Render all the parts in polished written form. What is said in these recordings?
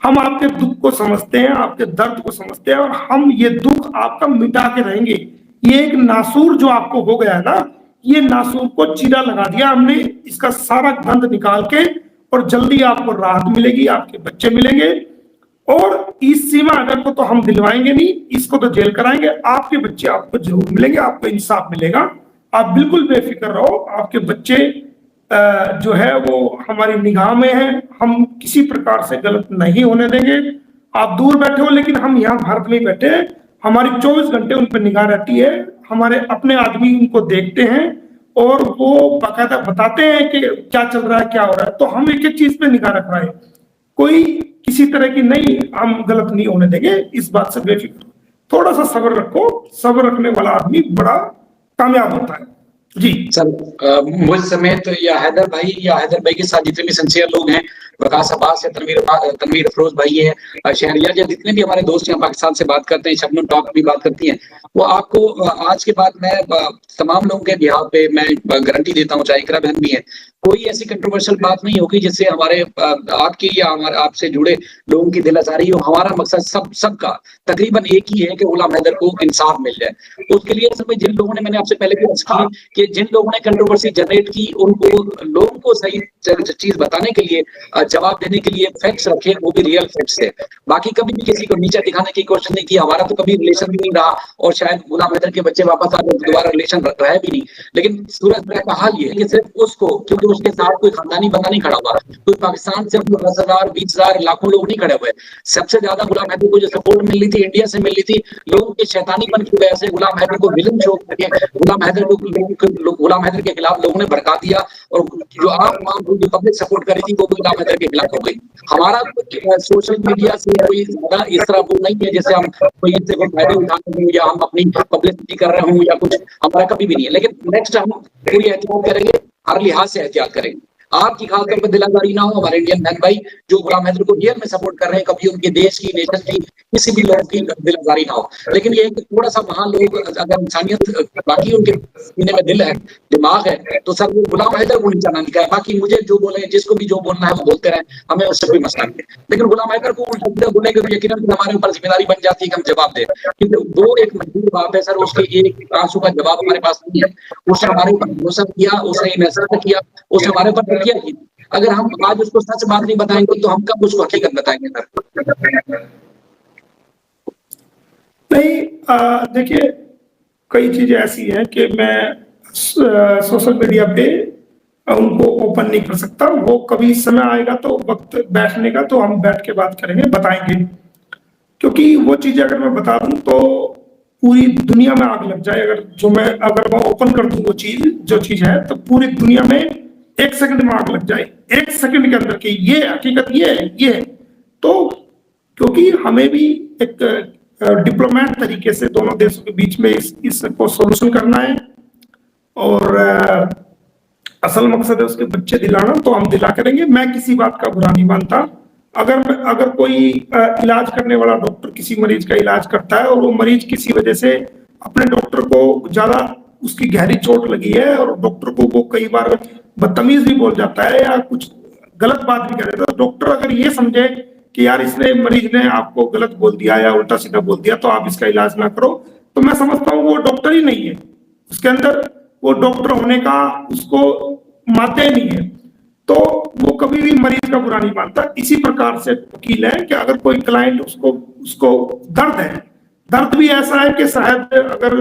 हम आपके दुख को समझते हैं, आपके दर्द को समझते हैं, और हम ये दुख आपका मिटा के रहेंगे। ये एक नासूर जो आपको हो गया है ना, ये नासूर को चीरा लगा दिया हमने, इसका सारा गंद निकाल के, और जल्दी आपको राहत मिलेगी, आपके बच्चे मिलेंगे। और इस सीमा अगर को तो हम दिलवाएंगे नहीं, इसको तो जेल कराएंगे। आपके बच्चे आपको जरूर मिलेंगे, आपको इंसाफ मिलेगा। आप बिल्कुल बेफिक्र रहो, आपके बच्चे जो है वो हमारी निगाह में है, हम किसी प्रकार से गलत नहीं होने देंगे। आप दूर बैठे हो लेकिन हम यहाँ भारत में बैठे हैं, हमारी 24 घंटे उन पर निगाह रहती है, हमारे अपने आदमी उनको देखते हैं और वो बाकायदा बताते हैं कि क्या चल रहा है, क्या हो रहा है। तो हम एक एक चीज पे निगाह रख रहे हैं, कोई किसी तरह की नहीं, हम गलत नहीं होने देंगे, इस बात से बेफिक्र। थोड़ा सा सब्र रखो, सब्र रखने वाला आदमी बड़ा कामयाब होता है जी। सर मुझ समेत या हैदर भाई के साथ जितने भी सिंसियर लोग हैं, प्रकाश अब्बास है, तनवीर अफरोज भाई है, शहरियार या जितने भी हमारे दोस्त यहाँ पाकिस्तान से बात करते हैं, शबनम टॉक भी बात करती हैं, वो आपको आज के बाद मैं तमाम लोगों के बिहाफ पे मैं गारंटी देता हूँ, चाहे इकरा बहन भी है, कोई ऐसी कंट्रोवर्शियल बात नहीं होगी जिससे हमारे आपकी या हमारे आपसे जुड़े लोगों की दिल आजारी हो। हमारा मकसद सबका तकरीबन एक ही है कि गुलाम हैदर को इंसाफ मिल जाए। तो उसके लिए असल जिन लोगों ने, मैंने आपसे पहले भी अर्ज की कि जिन लोगों ने कंट्रोवर्सी जनरेट की, उनको लोगों को सही चीज बताने के लिए, जवाब देने के लिए फैक्ट्स रखे, वो भी रियल फैक्ट्स है। बाकी कभी भी किसी को नीचा दिखाने की कोशिश नहीं की। हमारा तो कभी रिलेशन भी नहीं रहा, और शायद गुलाम हैदर के बच्चे वापस आ जाए तो दोबारा रिलेशन है भी नहीं। लेकिन सूरज का हाल ये है कि सिर्फ उसको, क्योंकि उसके साथ कोई खानदानी बंदा नहीं खड़ा हुआ, तो पाकिस्तान से 10,000 20,000 लाखों लोग नहीं खड़े हुए। सबसे ज्यादा गुलाम हैदर को जो सपोर्ट मिल रही थी इंडिया से मिल रही थी, लोगों के शैतानीपन की वजह से गुलाम हैदर को विलन शो करके गुलाम हैदर के खिलाफ लोगों ने भड़का दिया, और जो जो पब्लिक सपोर्ट कर रही थी वो गुलाम हैदर के खिलाफ हो गई। हमारा सोशल मीडिया से कोई ज्यादा इस तरह वो नहीं है जैसे हम कोई इससे कोई फायदे उठाते हैं या हम अपनी पब्लिसिटी कर रहे हूँ या कुछ, हमारा कभी भी नहीं है। लेकिन नेक्स्ट हम पूरी एहतियात करेंगे, हर लिहाज से एहतियात करेंगे। आपकी खासतौर पर दिलाजारी ना हो, हमारे इंडियन बहन भाई जो गुलाम हैदर को रियल में सपोर्ट कर रहे हैं, कभी उनके देश की, नेशन की, किसी भी लोगों की दिलाजारी ना हो। लेकिन ये थोड़ा सा वहां लोग अगर इंसानियत बाकी उनके सीने में दिल है, दिमाग है, तो सर वो गुलाम हैदर को नीचा ना दिखाए। बाकी मुझे जो बोले, जिसको भी जो बोलना है वो बोलते रहे, हमें उससे कोई मसला नहीं है। लेकिन गुलाम हैदर को उल्टा बोलेंगे तो यकीनन हमारे ऊपर जिम्मेदारी बन जाती है कि हम जवाब दें, क्योंकि वो एक मजबूर बात है सर, उसके एक आंसू का जवाब हमारे पास नहीं है। उसने हमारे ऊपर भरोसा किया, उसने इन्वेस्ट किया, उसने हमारे ऊपर तकिया की। अगर हम आज उसको सच बात नहीं बताएंगे तो हम कब उसको हकीकत बताएंगे सर? नहीं, देखिए कई चीजें ऐसी हैं कि मैं सोशल मीडिया पे उनको ओपन नहीं कर सकता। वो कभी समय आएगा तो वक्त बैठने का, तो हम बैठ के बात करेंगे, बताएंगे। क्योंकि वो चीजें अगर मैं बता दूं तो पूरी दुनिया में आग लग जाए। अगर मैं ओपन कर दूं वो चीज, जो चीज है, तो पूरी दुनिया में 1 सेकंड में आग लग जाए, 1 सेकंड के अंदर की ये हकीकत ये है। तो क्योंकि हमें भी एक डिप्लोमेट तरीके से दोनों देशों के बीच में इसको सोल्यूशन करना है, और असल मकसद है उसके बच्चे दिलाना, तो हम दिला करेंगे। मैं किसी बात का बुरा नहीं मानता। अगर कोई इलाज करने वाला डॉक्टर किसी मरीज का इलाज करता है और वो मरीज किसी वजह से अपने डॉक्टर को ज्यादा उसकी गहरी चोट लगी है और डॉक्टर को वो कई बार बदतमीज भी बोल जाता है या कुछ गलत बात भी कर देता है, तो डॉक्टर अगर ये समझे कि यार इसने मरीज ने आपको गलत बोल दिया या उल्टा सीधा बोल दिया तो आप इसका इलाज ना करो, तो मैं समझता हूँ वो डॉक्टर ही नहीं है। उसके अंदर वो डॉक्टर होने का उसको माते नहीं है, तो वो कभी भी मरीज का बुरा नहीं मानता। इसी प्रकार से वकील है कि अगर कोई क्लाइंट उसको दर्द है, दर्द भी ऐसा है कि शायद अगर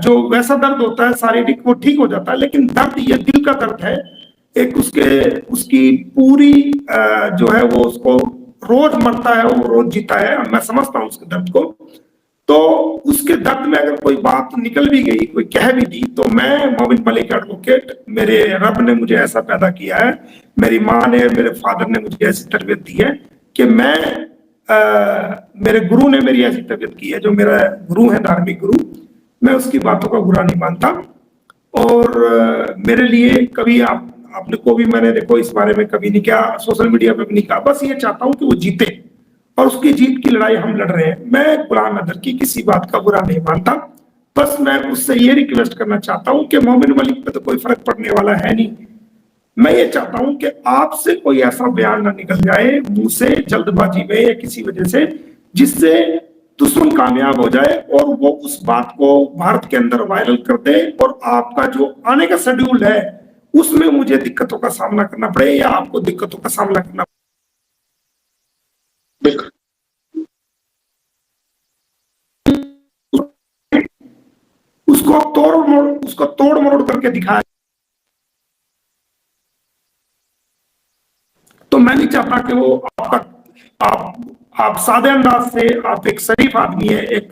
जो वैसा दर्द होता है शारीरिक वो ठीक हो जाता है, लेकिन दर्द ये दिल का दर्द है, एक उसकी पूरी जो है वो उसको रोज मरता है, वो रोज जीता है। मैं समझता हूँ उसके दर्द को। तो उसके दर्द में अगर कोई बात निकल भी गई, कोई कह भी दी, तो मैं मोमिन मलिक एडवोकेट, मेरे रब ने मुझे ऐसा पैदा किया है, मेरी माँ ने, मेरे फादर ने मुझे ऐसी तरबियत दी है कि मेरे गुरु ने मेरी ऐसी तरबियत की है, जो मेरा गुरु है, धार्मिक गुरु, मैं उसकी बातों का बुरा नहीं मानता। और मेरे लिए कभी आपने को भी मैंने देखो इस बारे में कभी नहीं किया, सोशल मीडिया पे भी नहीं कहा। बस ये चाहता हूँ कि वो जीते और उसकी जीत की लड़ाई हम लड़ रहे हैं। मैं गुलाम हैदर की किसी बात का बुरा नहीं मानता। बस मैं उससे ये रिक्वेस्ट करना चाहता हूँ कि मोमिन मलिक पे तो कोई फर्क पड़ने वाला है नहीं। मैं ये चाहता हूं कि आपसे कोई ऐसा बयान ना निकल जाए मुंह से जल्दबाजी में या किसी वजह से, जिससे दुश्मन कामयाब हो जाए और वो उस बात को भारत के अंदर वायरल कर दे और आपका जो आने का शेड्यूल है उसमें मुझे दिक्कतों का सामना करना पड़े या आपको दिक्कतों का सामना करना बिल्कुल। उसको तोड़ मरोड़ करके दिखाया। तो मैं नहीं चाहता कि वो आप सादे अंदाज से, आप एक शरीफ आदमी है, एक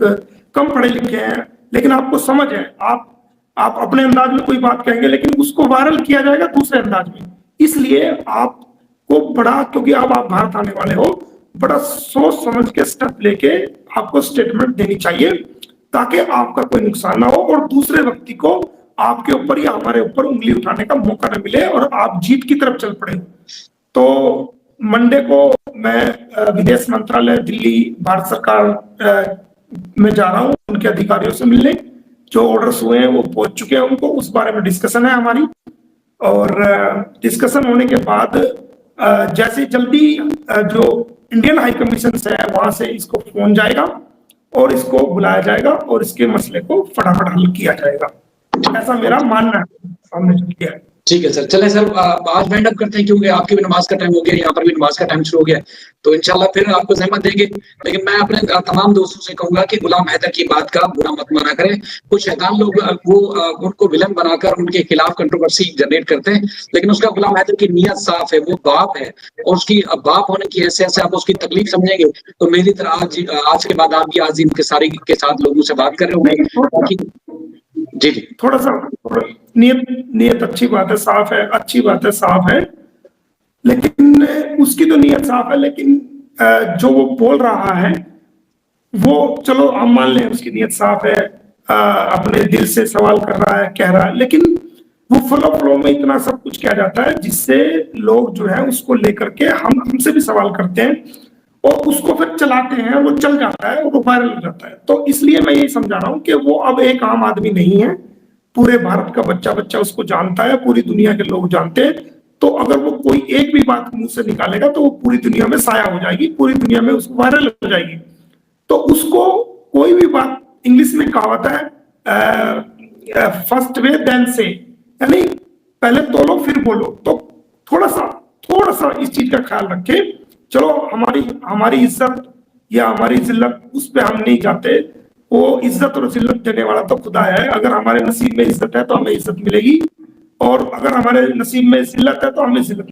कम पढ़े लिखे हैं, लेकिन आपको समझ है, आप अपने अंदाज में कोई बात कहेंगे लेकिन उसको वायरल किया जाएगा दूसरे अंदाज में। इसलिए आपको बड़ा, क्योंकि अब आप भारत आने वाले हो, बड़ा सोच समझ के स्टेप लेके आपको स्टेटमेंट देनी चाहिए ताकि आपका कोई नुकसान ना हो और दूसरे व्यक्ति को आपके ऊपर या हमारे ऊपर उंगली उठाने का मौका न मिले और आप जीत की तरफ चल पड़े। तो मंडे को मैं विदेश मंत्रालय दिल्ली भारत सरकार में जा रहा हूं उनके अधिकारियों से मिलने। जो ऑर्डर्स हुए हैं वो पहुंच चुके हैं उनको, उस बारे में डिस्कशन है हमारी। और डिस्कशन होने के बाद जैसे जल्दी जो इंडियन हाई कमीशन है वहां से इसको फोन जाएगा और इसको बुलाया जाएगा और इसके मसले को फटाफट हल किया जाएगा, ऐसा मेरा मानना है। सामने चल गया है। ठीक है सर, चले सर आज वाइंड अप करते हैं क्योंकि आपकी भी नमाज का टाइम हो गया, यहाँ पर भी नमाज का टाइम शुरू हो गया, तो इंशाल्लाह फिर आपको जहमत देंगे। लेकिन मैं अपने तमाम दोस्तों से कहूंगा कि गुलाम हैदर की बात का बुरा मत माना करें। कुछ शैतान लोग वो उनको विलन बनाकर उनके खिलाफ कंट्रोवर्सी जनरेट करते हैं, लेकिन उसका गुलाम हैदर की नीयत साफ है, वो बाप है और उसकी बाप होने की हैसियत से आप उसकी तकलीफ समझेंगे तो मेरी तरह आज के बाद आप भी आजीम के सारे के साथ लोगों से बात कर रहे होंगे। जी जी, थोड़ा सा नीयत अच्छी बात है, साफ है, अच्छी बात है, साफ है, लेकिन उसकी तो नीयत साफ है, लेकिन जो वो बोल रहा है वो, चलो हम मान लें उसकी नीयत साफ है, अपने दिल से सवाल कर रहा है, कह रहा है, लेकिन वो फ्लो में इतना सब कुछ किया जाता है जिससे लोग जो है उसको लेकर के हमसे भी सवाल करते हैं और उसको फिर चलाते हैं, वो चल जाता है और वो वायरल हो जाता है। तो इसलिए मैं यही समझा रहा हूं कि वो अब एक आम आदमी नहीं है, पूरे भारत का बच्चा उसको जानता है, पूरी दुनिया के लोग जानते हैं। तो अगर वो कोई एक भी बात मुंह से निकालेगा तो वो पूरी दुनिया में साया हो जाएगी, पूरी दुनिया में उसको वायरल हो जाएगी। तो उसको कोई भी बात, इंग्लिश में कहावत है फर्स्ट वे देन से, यानी पहले तोलो फिर बोलो। तो थोड़ा सा इस चीज का ख्याल रखें। चलो हमारी इज्जत या हमारी जिल्लत उस पे हम नहीं जाते, वो इज्जत और जिल्लत देने वाला तो खुदा है। अगर हमारे नसीब में इज्जत है तो हमें इज्जत मिलेगी और अगर हमारे नसीब में जिल्लत है तो हमें जिल्लत।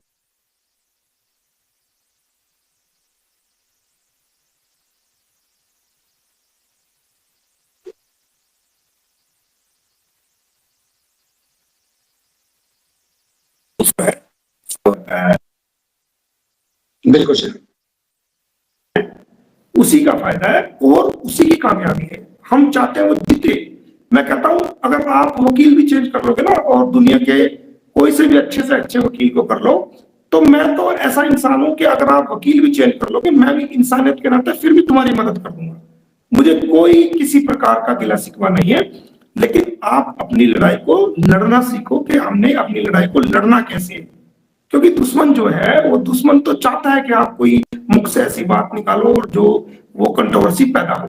बिल्कुल सर, उसी का फायदा है और उसी की कामयाबी है। हम चाहते हैं वो जीते। मैं कहता हूं अगर आप वकील भी चेंज कर लोगे ना और दुनिया के कोई से भी अच्छे वकील को कर लो, तो मैं तो ऐसा इंसान हूं कि अगर आप वकील भी चेंज कर लोगे मैं भी इंसानियत के नाते फिर भी तुम्हारी मदद कर दूंगा। मुझे कोई किसी प्रकार का गिला शिकवा नहीं है, लेकिन आप अपनी लड़ाई को लड़ना सीखो कि हमने अपनी लड़ाई को लड़ना कैसे है। क्योंकि दुश्मन जो है वो दुश्मन तो चाहता है कि आप कोई मुख से ऐसी बात निकालो और जो वो कंट्रोवर्सी पैदा हो।